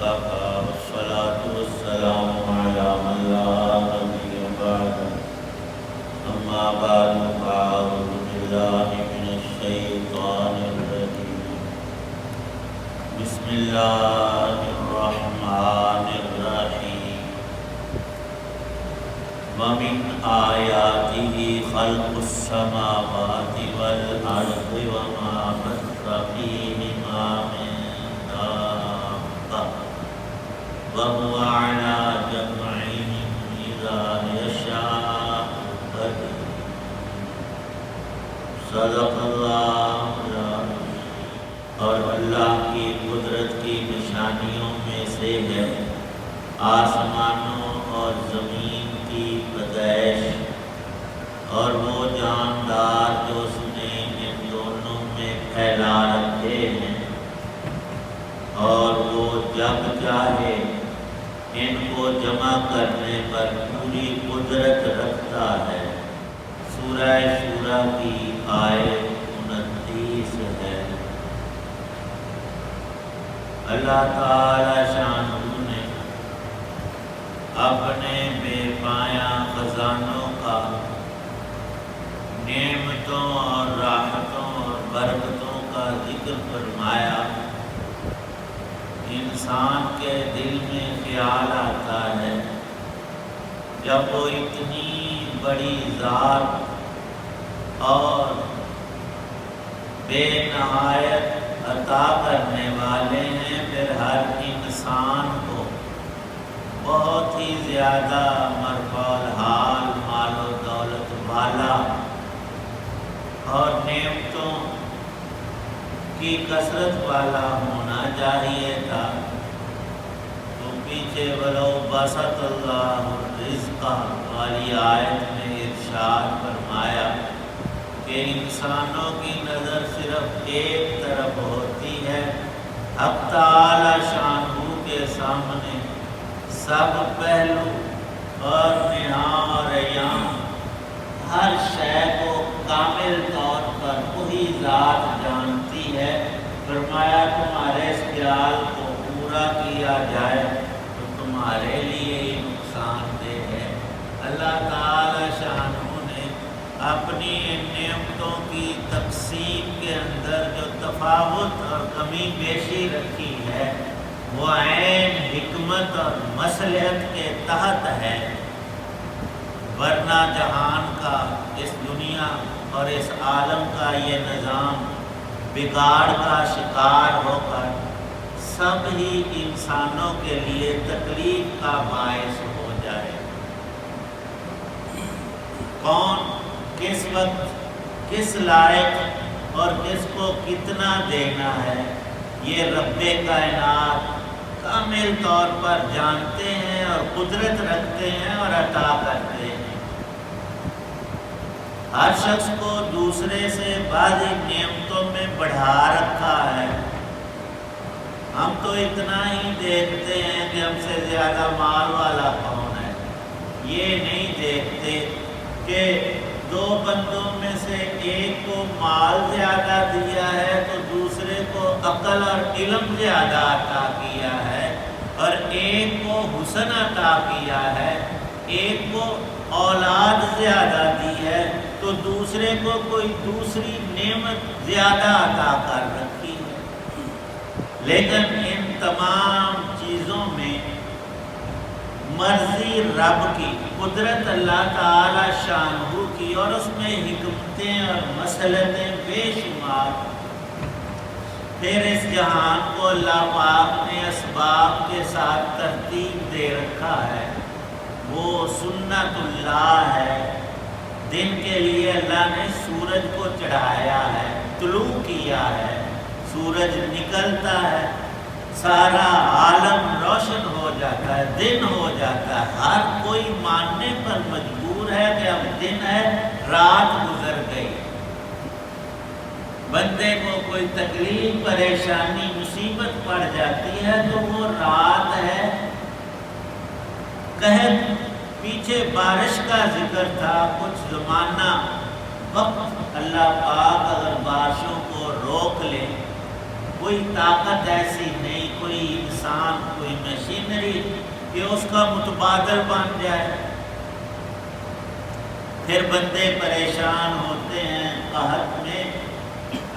وكفى والصلاة والسلام على من لا نبي بعده أما بعد فأعوذ بالله من الشيطان الرجيم بسم الله الرحمن الرحيم ومن آياته خلق السماوات والأرض وما بث فيهما من دابة وهو على جمعهم إذا يشاء قدير صدق اللہ العظیم۔ اور اللہ کی قدرت کی نشانیوں میں سے ہے آسمانوں اور زمین کی پیدائش اور وہ جاندار جو اس نے ان دونوں میں پھیلا رکھے ہیں، اور وہ جب چاہے ان کو جمع کرنے پر پوری قدرت رکھتا ہے۔ سورہ شورى کی آیت 29 ہے۔ اللہ تعالی شانہ نے اپنے بے پایاں خزانوں کا نعمتوں اور راحتوں اور برکتوں کا ذکر فرمایا۔ انسان کے دل میں خیال آتا ہے جب وہ اتنی بڑی ذات اور بے نہایت عطا کرنے والے ہیں، پھر ہر انسان کو بہت ہی زیادہ مرفوع الحال مال و دولت والا اور نعمتوں کی کثرت والا ہونا چاہیے تھا، تو پیچھے ولو بسط اللہ الرزق والی آیت میں ارشاد فرمایا کہ انسانوں کی نظر صرف ایک طرف ہوتی ہے، حق تعالی شانہ کے سامنے سب پہلو اور نہاں اور عیاں ہر شے کو کامل طور پر وہی ذات جانتی ہے۔ فرمایا تمہارے اس خیال کو پورا کیا جائے تو تمہارے لیے ہی نقصان دہ ہے۔ اللہ تعالی شانہ نے اپنی ان نعمتوں کی تقسیم کے اندر جو تفاوت اور کمی بیشی رکھی ہے وہ عین حکمت اور مصلحت کے تحت ہے، ورنہ جہان کا، اس دنیا اور اس عالم کا یہ نظام بگاڑ کا شکار ہو کر سب ہی انسانوں کے لیے تکلیف کا باعث ہو جائے۔ کون کس وقت کس لائق اور کس کو کتنا دینا ہے، یہ رب کائنات کامل طور پر جانتے ہیں اور قدرت رکھتے ہیں اور عطا کرتے ہیں۔ ہر شخص کو دوسرے سے بعض نعمتوں میں بڑھا رکھا ہے۔ ہم تو اتنا ہی دیکھتے ہیں کہ ہم سے زیادہ مال والا کون ہے، یہ نہیں دیکھتے کہ دو بندوں میں سے ایک کو مال زیادہ دیا ہے تو دوسرے کو عقل اور علم زیادہ عطا کیا ہے، اور ایک کو حسن عطا کیا ہے، ایک کو اولاد زیادہ دی ہے تو دوسرے کو کوئی دوسری نعمت زیادہ عطا کر رکھی ہے۔ لیکن ان تمام چیزوں میں مرضی رب کی، قدرت اللہ تعالی شانہ کی، اور اس میں حکمتیں اور مصلحتیں بے شمار۔ پھر اس جہان کو اللہ پاک نے اسباب کے ساتھ ترتیب دے رکھا ہے، وہ سنت اللہ ہے۔ دن کے لیے اللہ نے سورج کو چڑھایا ہے، طلوع کیا ہے، سورج نکلتا ہے، سارا عالم روشن ہو جاتا ہے، دن ہو جاتا ہے۔ ہر کوئی ماننے پر مجبور ہے کہ اب دن ہے، رات گزر گئی۔ بندے کو کوئی تکلیف، پریشانی، مصیبت پڑ جاتی ہے تو وہ رات ہے۔ قحط، پیچھے بارش کا ذکر تھا، کچھ زمانہ وقت اللہ پاک اگر بارشوں کو روک لے، کوئی طاقت ایسی نہیں، کوئی کوئی انسان کوئی مشینری کہ اس کا متبادل بن جائے. پھر بندے پریشان ہوتے ہیں، قحط میں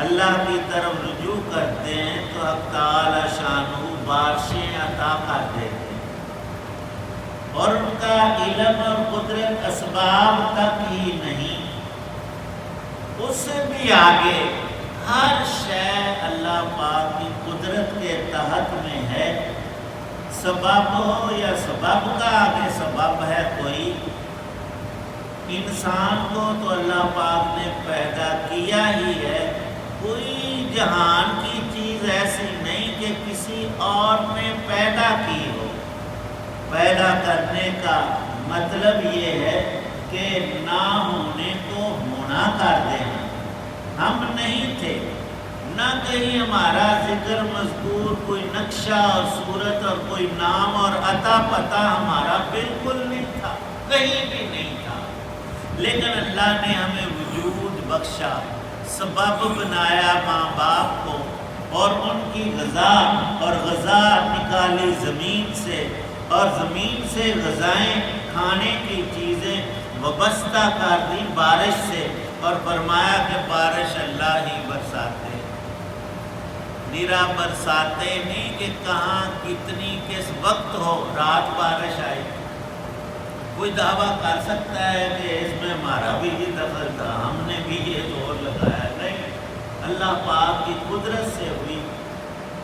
اللہ کی طرف رجوع کرتے ہیں تو حق تعالی شانہ بارشیں عطا کر دیتے ہیں، اور ان کا علم اور قدرت اسباب تک ہی نہیں، اس سے بھی آگے ہر شے اللہ پاک کی قدرت کے تحت میں ہے. سبب ہو یا سبب کا آگے سبب ہے کوئی، انسان کو تو اللہ پاک نے پیدا کیا ہی ہے. کوئی جہان کی چیز ایسی نہیں کہ کسی اور نے پیدا کی ہو. پیدا کرنے کا مطلب یہ ہے کہ نہ ہونے کو ہونا کر دینا. ہم نہیں تھے، نہ کہیں ہمارا ذکر مذکور، کوئی نقشہ اور صورت اور کوئی نام اور عطا پتہ ہمارا بالکل نہیں تھا، کہیں بھی نہیں تھا. لیکن اللہ نے ہمیں وجود بخشا، سبب بنایا ماں باپ کو، اور ان کی غذا اور غذا نکالی زمین سے، اور زمین سے غذائیں کھانے کی چیزیں وابستہ کر دی بارش سے، اور فرمایا کہ بارش اللہ ہی برساتے. نیرا برساتے نہیں کہ کہاں کتنی کس وقت ہو رات بارش آئی. کوئی دعویٰ کر سکتا ہے کہ اس میں ہمارا بھی یہ دخل تھا، ہم نے بھی یہ زور لگایا؟ نہیں، اللہ پاک کی قدرت سے ہوئی.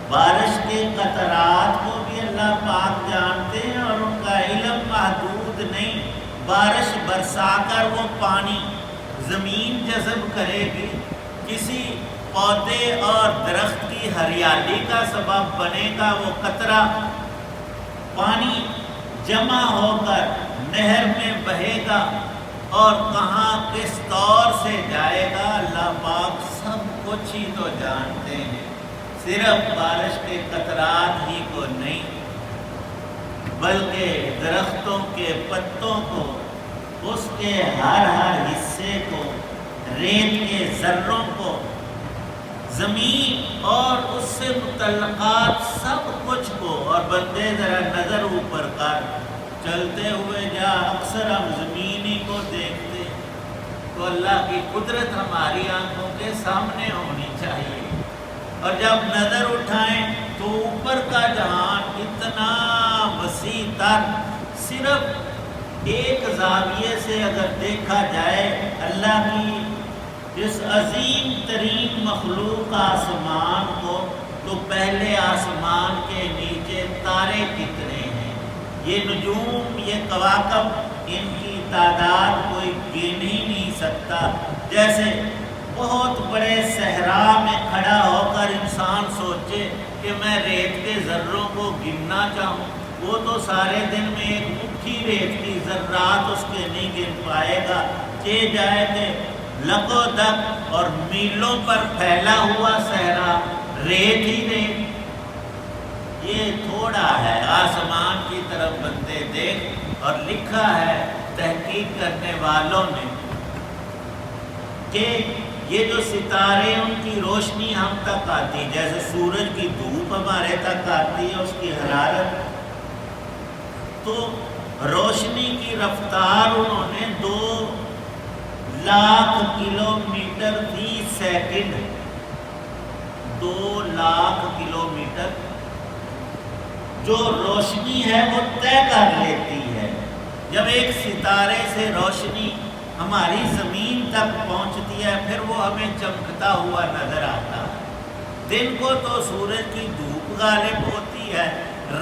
بارش کے قطرات کو بھی اللہ پاک جانتے ہیں، اور ان کا علم محدود نہیں. بارش برسا کر وہ پانی زمین جذب کرے گی، کسی پودے اور درخت کی ہریالی کا سبب بنے گا. وہ قطرہ پانی جمع ہو کر نہر میں بہے گا، اور کہاں کس طور سے جائے گا اللہ پاک سب کچھ ہی تو جانتے ہیں. صرف بارش کے قطرات ہی کو نہیں، بلکہ درختوں کے پتوں کو، اس کے ہر حصے کو، ریت کے ذروں کو، زمین اور اس سے متعلقات سب کچھ کو. اور بندے ذرا نظر اوپر کر، چلتے ہوئے جا اکثر ہم زمینی کو دیکھتے، تو اللہ کی قدرت ہماری آنکھوں کے سامنے ہونی چاہیے. اور جب نظر اٹھائیں تو اوپر کا جہان اتنا وسیع تر، صرف ایک زاویے سے اگر دیکھا جائے اللہ کی اس عظیم ترین مخلوق آسمان کو، تو پہلے آسمان کے نیچے تارے کتنے ہیں، یہ نجوم، یہ کواکب، ان کی تعداد کوئی گن ہی نہیں سکتا. جیسے بہت بڑے صحرا میں کھڑا ہو کر انسان سوچے کہ میں ریت کے ذروں کو گننا چاہوں، وہ تو سارے دن میں ایک مٹھی ریت کی ذرات اس کے نہیں گن پائے گا. یہ جائے کہ لکو دک اور میلوں پر پھیلا ہوا صحرا ریت ہی ریت. یہ تھوڑا ہے. آسمان کی طرف بندے دیکھ، اور لکھا ہے تحقیق کرنے والوں نے کہ یہ جو ستارے، ان کی روشنی ہم تک آتی، جیسے سورج کی دھوپ ہمارے تک آتی ہے، اس کی حرارت، تو روشنی کی رفتار انہوں نے 2,00,000 کلومیٹر فی سیکنڈ، 2,00,000 کلومیٹر جو روشنی ہے وہ طے کر لیتی ہے. جب ایک ستارے سے روشنی ہماری زمین تک پہنچتی ہے، پھر وہ ہمیں چمکتا ہوا نظر آتا ہے. دن کو تو سورج کی دھوپ غالب ہوتی ہے،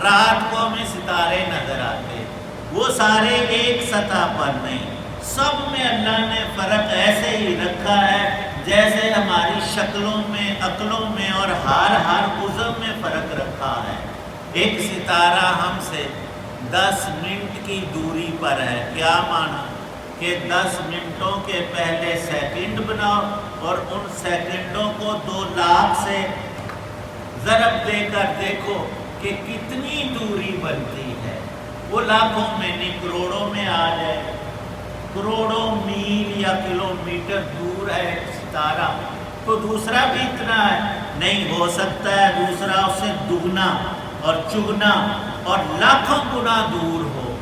رات کو ہمیں ستارے نظر آتے. وہ سارے ایک سطح پر نہیں، سب میں اللہ نے فرق ایسے ہی رکھا ہے جیسے ہماری شکلوں میں، عقلوں میں اور ہر عضو میں فرق رکھا ہے. ایک ستارہ ہم سے 10 منٹ کی دوری پر ہے. کیا مانا کہ 10 منٹوں کے پہلے سیکنڈ بناؤ، اور ان سیکنڈوں کو 2,00,000 سے ضرب دے کر دیکھو کہ کتنی دوری بنتی ہے. وہ لاکھوں میں نہیں، کروڑوں میں آ جائے. کروڑوں میل یا کلومیٹر دور ہے ایک ستارہ، تو دوسرا بھی اتنا ہے. نہیں ہو سکتا ہے دوسرا اس سے دگنا، اور چگنا اور لاکھوں گنا دور ہو۔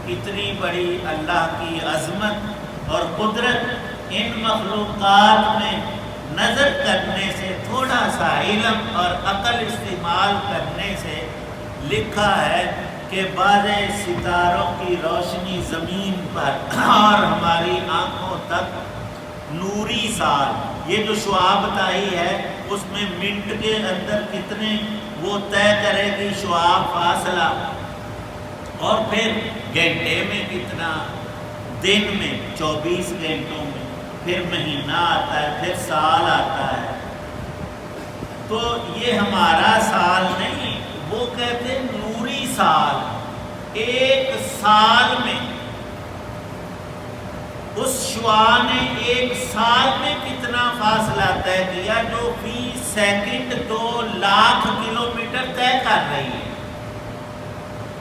کتنی بڑی اللہ کی عظمت اور قدرت ان مخلوقات میں نظر کرنے سے، تھوڑا سا علم اور عقل استعمال کرنے سے لکھا ہے کہ بعض ستاروں کی روشنی زمین پر اور ہماری آنکھوں تک نوری سال، یہ جو شعاع بتائی ہے اس میں منٹ کے اندر کتنے وہ طے کرے گی شعاع فاصلہ، اور پھر گھنٹے میں کتنا، دن میں 24 گھنٹوں میں، پھر مہینہ آتا ہے، پھر سال آتا ہے۔ تو یہ ہمارا سال نہیں، وہ کہتے ہیں نوری سال۔ ایک سال میں اس شعاع نے ایک سال میں کتنا فاصلہ طے کیا، جو فی سیکنڈ 2 لاکھ کلومیٹر طے کر رہی ہے۔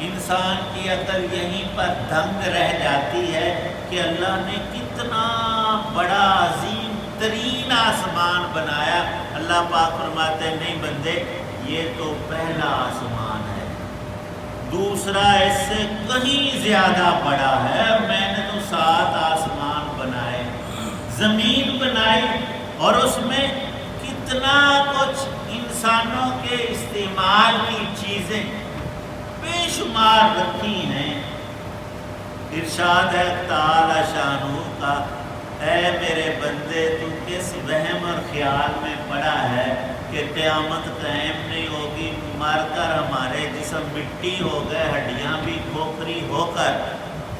انسان کی عقل یہیں پر دنگ رہ جاتی ہے کہ اللہ نے کتنا بڑا عظیم ترین آسمان بنایا۔ اللہ پاک فرماتے ہیں نہیں بندے، یہ تو پہلا آسمان ہے، دوسرا اس سے کہیں زیادہ بڑا ہے، میں نے تو 7 آسمان بنائے، زمین بنائی، اور اس میں کتنا کچھ انسانوں کے استعمال کی چیزیں بے شمار رکھی ہیں۔ ارشاد ہے تعالی شانہ کا، اے میرے بندے تو کس وہم اور خیال میں پڑا ہے کہ قیامت قائم نہیں ہوگی، مر کر ہمارے جسم مٹی ہو گئے، ہڈیاں بھی کھوکھری ہو کر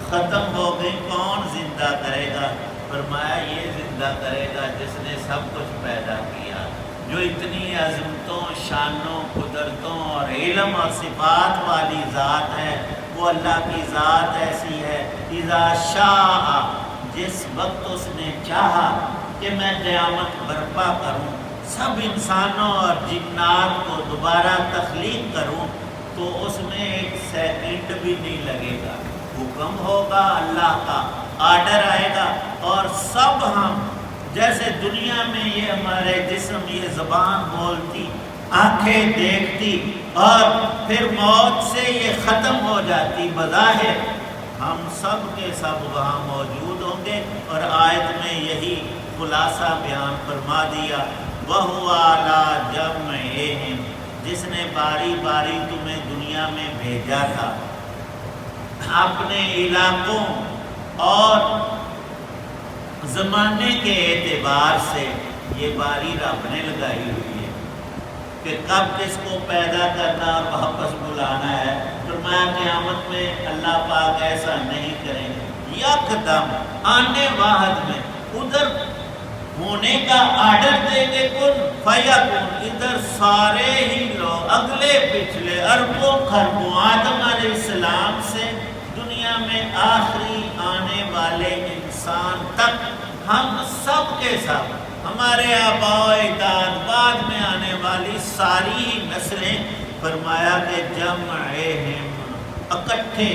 ختم ہو گئی، کون زندہ کرے گا؟ فرمایا یہ زندہ کرے گا جس نے سب کچھ پیدا کیا، جو اتنی عظمتوں، شانوں، قدرتوں اور علم اور صفات والی ذات ہے۔ وہ اللہ کی ذات ایسی ہے، اذا شاء، جس وقت اس نے چاہا کہ میں قیامت برپا کروں، سب انسانوں اور جنات کو دوبارہ تخلیق کروں، تو اس میں ایک سیکنڈ بھی نہیں لگے گا۔ حکم ہوگا اللہ کا، آرڈر آئے گا، اور سب ہم جیسے دنیا میں یہ ہمارے جسم، یہ زبان بولتی، آنکھیں دیکھتی، اور پھر موت سے یہ ختم ہو جاتی، بظاہر ہم سب کے سب وہاں موجود ہوں گے۔ اور آیت میں یہی خلاصہ بیان فرما دیا، وَهُوَ عَلَىٰ جَمْعِهِمْ، جس نے باری باری تمہیں دنیا میں بھیجا تھا، اپنے علاقوں اور زمانے کے اعتبار سے یہ باری رب نے لگائی ہوئی ہے کہ کب کس کو پیدا کرنا اور واپس بلانا ہے۔ فرمایا قیامت میں اللہ پاک ایسا نہیں کریں گے، یکدم آنے واحد میں ادھر ہونے کا آرڈر دے گے، کن فیکن، ادھر سارے ہی لوگ، اگلے پچھلے اربوں خربوں، آدم علیہ السلام سے دنیا میں آخری آنے والے انسان تک، ہم سب کے سب، ہمارے آباء و اجداد، بعد میں آنے والی ساری ہی نسلیں، فرمایا کہ جمعہم، اکٹھے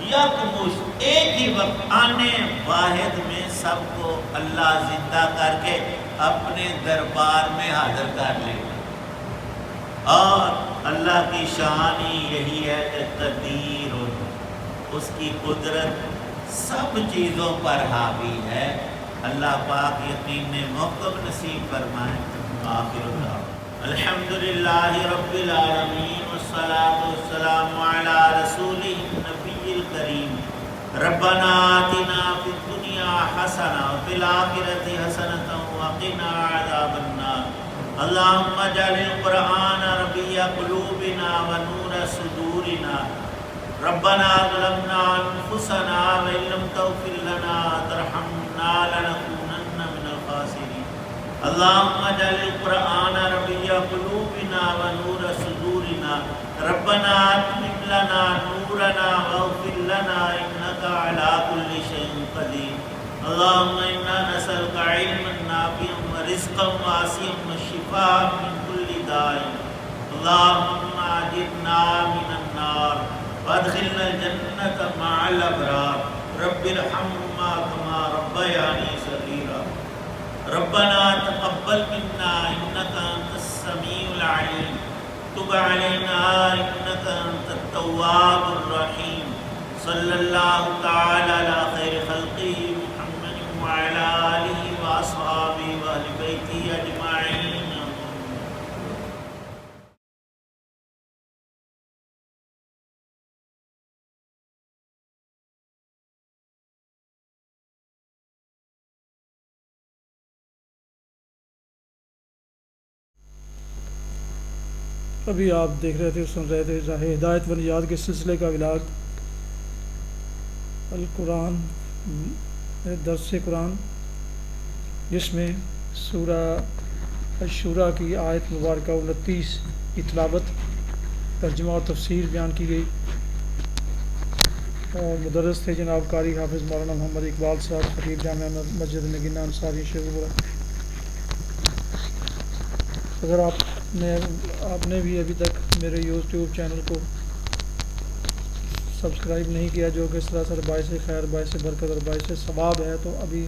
یکمش، ایک ہی وقت آنے واحد میں سب کو اللہ زندہ کر کے اپنے دربار میں حاضر کر لے گا۔ اور اللہ کی شان ہی یہی ہے کہ قدیر، اس کی قدرت سب چیزوں پر حاوی ہے۔ اللہ پاک یقین محکم نصیب فرمائے۔ آخر دعوانا الحمدللہ رب العالمین، والصلاة والسلام علی رسولہ النبی الکریم۔ ربنا آتنا فی الدنیا حسنہ وفی الآخرۃ حسنۃ وقنا عذاب النار۔ اللہم اجعل القرآن ربیع قلوبنا ونور صدورنا۔ ربنا ظلمنا انفسنا وان لم تغفر لنا وترحمنا لنکونن من الخاسرین۔ اللہم اجعل القرآن ربیع قلوبنا ونور صدورنا۔ ربنا اتمم لنا نورنا واغفر لنا انک علی کل شیء قدیر۔ اللہم انا نسألک علما نافعا ورزقا واسعا وشفاء من کل داء۔ اللہم اجرنا من النار وادخلنا الجنة مع الابرار۔ رب ارحمهما كما ربياني صغيرا۔ ربنا تقبل منا انك انت السميع العليم تب علينا إنك أنت التواب الرحيم صلى الله تعالى على خير خلقه محمد وعلى آله وأصحابه وأهل بيته أجمعين. ابھی آپ دیکھ رہے تھے، سن رہے تھے ہدایت و نجات کے سلسلے کا ولاگ القرآن درس قرآن، جس میں سورہ الشورى کی آیت مبارکہ 29 کی تلاوت، ترجمہ اور تفسیر بیان کی گئی، اور مدرس تھے جناب قاری حافظ مولانا محمد اقبال صاحب، خطیب جامعہ مسجد نگینہ انصاری شیخوپورہ. اگر آپ نے بھی ابھی تک میرے یوٹیوب چینل کو سبسکرائب نہیں کیا، جو کہ سراسر باعث خیر، باعث برکت اور باعث ثواب ہے، تو ابھی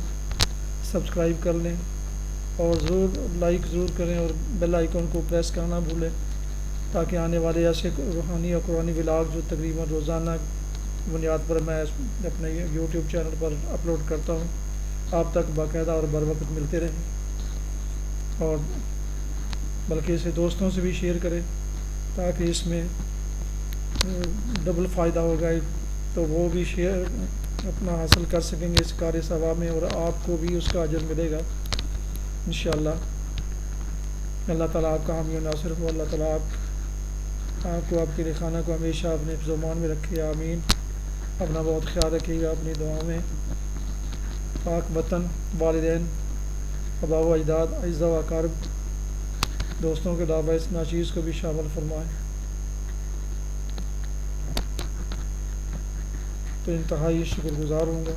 سبسکرائب کر لیں اور ضرور لائک ضرور کریں، اور بیل آئیکن کو پریس کرنا بھولیں، تاکہ آنے والے ایسے روحانی اور قرآنی ولاگ جو تقریباً روزانہ بنیاد پر میں اپنے یوٹیوب چینل پر اپلوڈ کرتا ہوں، آپ تک باقاعدہ اور بر وقت ملتے رہیں. اور بلکہ اسے دوستوں سے بھی شیئر کریں، تاکہ اس میں ڈبل فائدہ ہوگا، تو وہ بھی شیئر اپنا حاصل کر سکیں گے اس کار ثواب میں، اور آپ کو بھی اس کا اجر ملے گا انشاءاللہ. اللہ تعالیٰ آپ کا حامی و ناصر ہو. اللہ تعالیٰ آپ کو، آپ کے خانہ کو ہمیشہ اپنے حفظ و امان میں رکھے. آمین. اپنا بہت خیال رکھیے گا اپنی دعاؤں میں. پاک وطن، والدین، آباء و اجداد، اعزاء و اقارب، دوستوں کے دعویٰ اس ناچیز کو بھی شامل فرمائیں. تو انتہائی شکر گزار ہوں گا.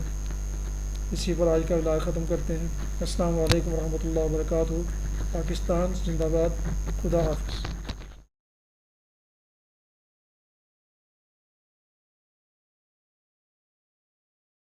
اسی پر آج کا ولاگ ختم کرتے ہیں. السلام علیکم ورحمۃ اللہ وبرکاتہ. پاکستان زندہ باد. خدا حافظ.